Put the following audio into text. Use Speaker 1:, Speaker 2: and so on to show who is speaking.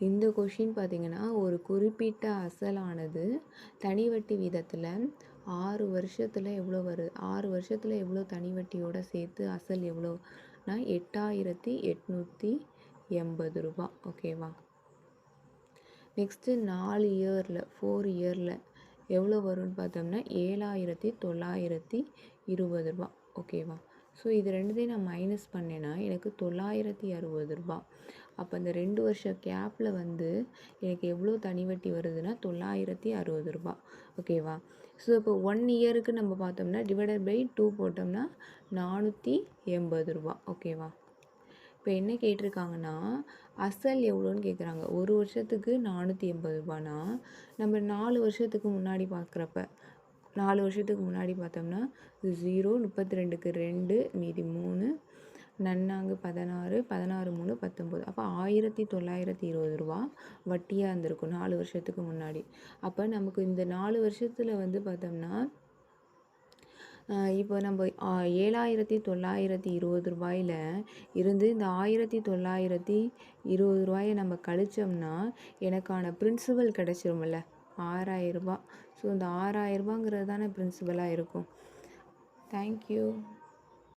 Speaker 1: இந்த கொஷின் பார்த்திங்கன்னா ஒரு குறிப்பிட்ட அசலானது தனி வட்டி வீதத்தில் 6 வருஷத்தில் எவ்வளோ வருது, 6 வருஷத்தில் எவ்வளோ தனி வட்டியோட சேர்த்து அசல் எவ்வளோனா 8880 ரூபா. ஓகேவா. நெக்ஸ்ட்டு 4 இயரில் 4 இயரில் எவ்வளோ வரும்னு பார்த்தோம்னா 7920 ரூபா. ஓகேவா. ஸோ இது ரெண்டுத்தையும் நான் மைனஸ் பண்ணேன்னா எனக்கு 960 ரூபா. அப்போ இந்த 2 வருஷ கேப்பில் வந்து எனக்கு எவ்வளோ தனி வட்டி வருதுன்னா 960 ரூபா. ஓகேவா. ஸோ இப்போ 1 இயருக்கு நம்ம பார்த்தோம்னா டிவைடட் பை 2 போட்டோம்னா 480 ரூபா. ஓகேவா. இப்போ என்ன கேட்டிருக்காங்கன்னா அசல் எவ்வளோன்னு கேட்குறாங்க. ஒரு வருஷத்துக்கு 480 ரூபானா நம்ம 4 வருஷத்துக்கு முன்னாடி பார்க்குறப்ப 4 வருஷத்துக்கு முன்னாடி பார்த்தோம்னா 0 32க்கு 2 மீதி 3 நன்னாங்கு 16 16 3 19. அப்போ 1920 ரூபா வட்டியாக இருந்திருக்கும் 4 வருஷத்துக்கு முன்னாடி. அப்போ நமக்கு இந்த 4 வருஷத்தில் வந்து பார்த்தோம்னா இப்போ நம்ம 7920 ரூபாயில் இருந்து இந்த 1920 ரூபாயை நம்ம கழிச்சோம்னா எனக்கான பிரின்சிபல் கிடச்சிருமில்ல 6000 ரூபா. ஸோ இந்த 6000 ரூபாங்கிறது தானே பிரின்சிபலாக இருக்கும். தேங்க்யூ.